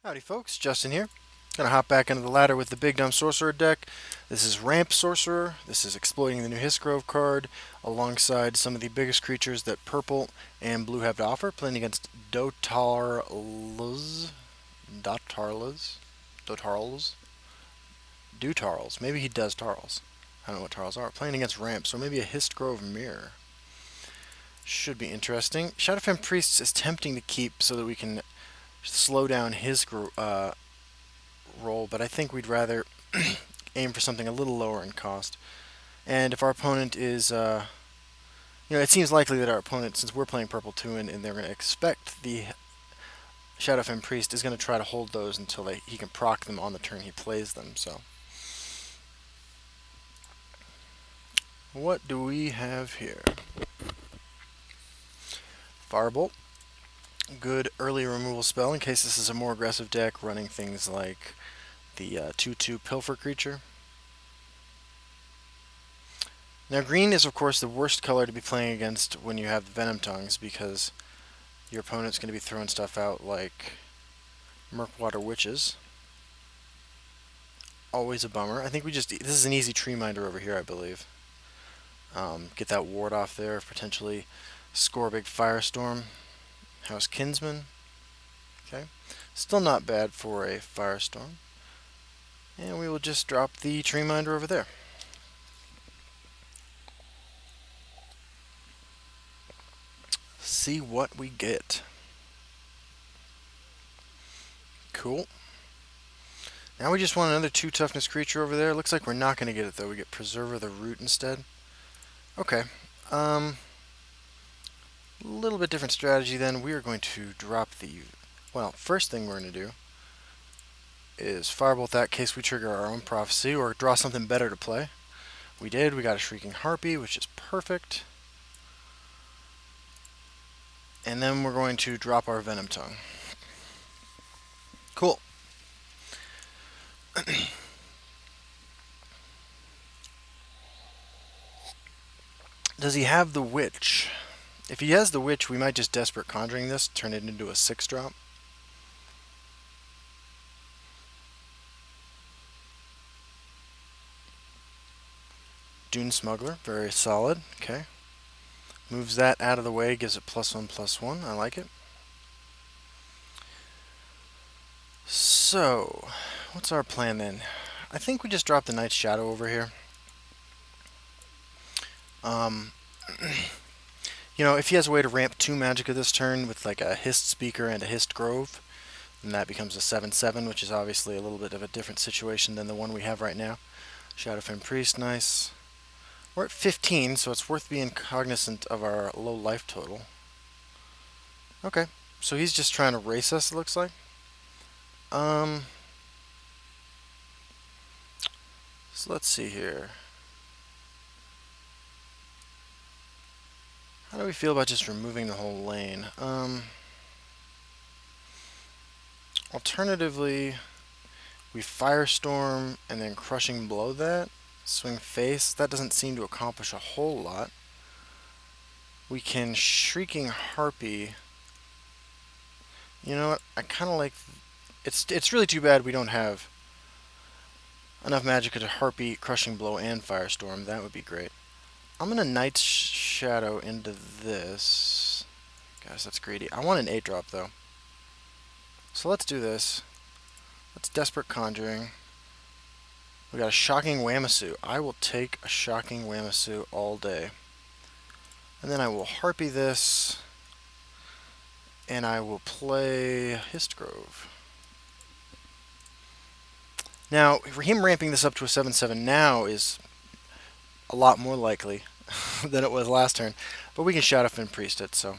Howdy folks, Justin here. Gonna hop back into the ladder with the Big Dumb Sorcerer deck. This is Ramp Sorcerer. This is exploiting the new Hist card alongside some of the biggest creatures that purple and blue have to offer, playing against Dotarlas, Dotarls, Dutarls. Maybe he does Tarls. I don't know what Tarls are. Playing against Ramp, so maybe a Hist Mirror. Should be interesting. Shadowfen Priests is tempting to keep so that we can slow down his roll, but I think we'd rather aim for something a little lower in cost. And if our opponent is, it seems likely that our opponent, since we're playing purple too, and they're going to expect the Shadowfen Priest, is going to try to hold those until he can proc them on the turn he plays them. So, what do we have here? Firebolt. Good early removal spell in case this is a more aggressive deck, running things like the 2/2 Pilfer creature. Now green is of course the worst color to be playing against when you have the Venom Tongues, because your opponent's going to be throwing stuff out like Murkwater Witches. Always a bummer. I think this is an easy tree minder over here, I believe. Get that ward off there, potentially score a big Firestorm. House Kinsman. Okay. Still not bad for a Firestorm. And we will just drop the tree minder over there. See what we get. Cool. Now we just want another 2 toughness creature over there. Looks like we're not going to get it though. We get Preserver the Root instead. Okay. A little bit different strategy then. We are going to drop first thing we're going to do is Firebolt that in case we trigger our own Prophecy or draw something better to play. We did. We got a Shrieking Harpy, which is perfect. And then we're going to drop our Venom Tongue. Cool. Does he have the Witch? If he has the Witch, we might just Desperate Conjuring this, turn it into a 6-drop. Dune Smuggler, very solid. Okay. Moves that out of the way, gives it +1/+1. I like it. So, what's our plan then? I think we just drop the Night's Shadow over here. If he has a way to ramp 2 Magicka this turn with like a Hist Speaker and a Hist Grove, then that becomes a 7/7, which is obviously a little bit of a different situation than the one we have right now. Shadowfen Priest, nice. We're at 15, so it's worth being cognizant of our low life total. Okay, so he's just trying to race us, it looks like. So let's see here. How do we feel about just removing the whole lane? Alternatively, we Firestorm and then Crushing Blow that. Swing Face. That doesn't seem to accomplish a whole lot. We can Shrieking Harpy. You know what? I kind of like... It's really too bad we don't have enough Magicka to Harpy, Crushing Blow, and Firestorm. That would be great. I'm going to Night's Shadow into this. Gosh, that's greedy. I want an 8-drop, though. So let's do this. Let's Desperate Conjuring. We got a Shocking Wamasu. I will take a Shocking Wamasu all day. And then I will Harpy this. And I will play Histgrove. Now, for him ramping this up to a 7/7 now is a lot more likely than it was last turn. But we can Shadowfen Priest it, so...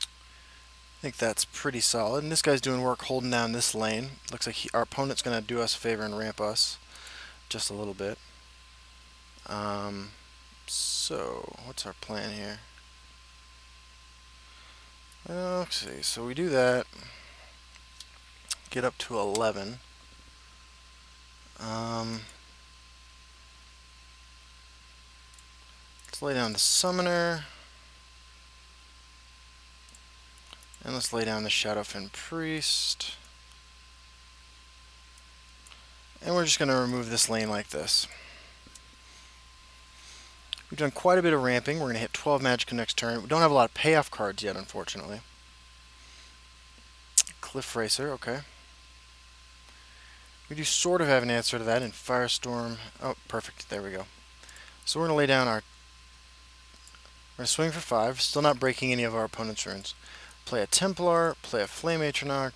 I think that's pretty solid. And this guy's doing work holding down this lane. Looks like our opponent's going to do us a favor and ramp us just a little bit. So, what's our plan here? Let's see. So we do that. Get up to 11. Let's lay down the Summoner. And let's lay down the Shadowfen Priest. And we're just going to remove this lane like this. We've done quite a bit of ramping. We're going to hit 12 Magicka next turn. We don't have a lot of payoff cards yet, unfortunately. Cliff Racer, okay. We do sort of have an answer to that in Firestorm. Oh, perfect. There we go. So we're going to lay down our... We're going to swing for 5, still not breaking any of our opponent's runes. Play a Templar, play a Flame Atronach,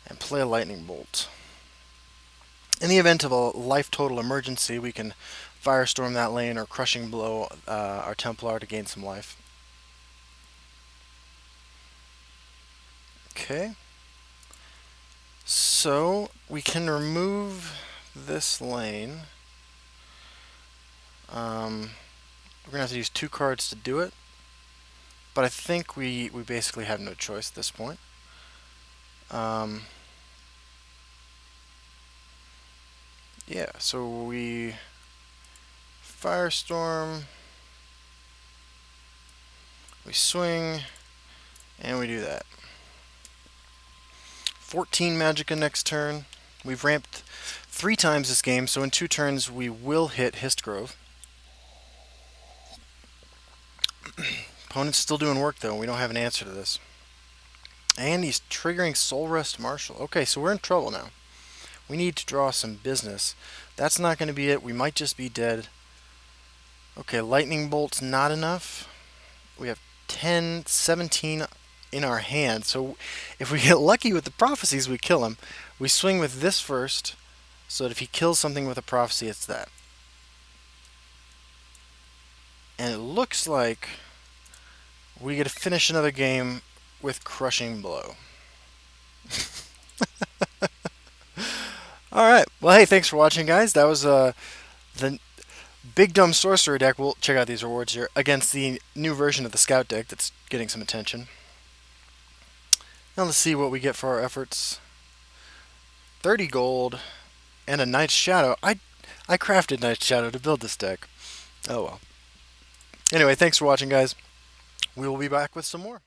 and play a Lightning Bolt. In the event of a life total emergency, we can Firestorm that lane or Crushing Blow our Templar to gain some life. Okay. So we can remove this lane. We're going to have to use 2 cards to do it. But I think we basically have no choice at this point. Yeah, so we Firestorm, we swing, and we do that. 14 Magicka next turn. We've ramped 3 times this game, so in 2 turns we will hit Histgrove. Opponent's still doing work though, we don't have an answer to this. And he's triggering Soul Rest Marshal. Okay, so we're in trouble now. We need to draw some business. That's not going to be it. We might just be dead. Okay, Lightning Bolt's not enough. We have 10, 17 in our hand. So if we get lucky with the prophecies, we kill him. We swing with this first, so that if he kills something with a prophecy, it's that. And it looks like we get to finish another game with Crushing Blow. Alright, well hey, thanks for watching guys. That was the Big Dumb Sorcerer deck. We'll check out these rewards here against the new version of the Scout deck that's getting some attention. Now let's see what we get for our efforts. 30 gold and a Night's Shadow. I crafted Night's Shadow to build this deck. Oh well. Anyway, thanks for watching guys. We will be back with some more.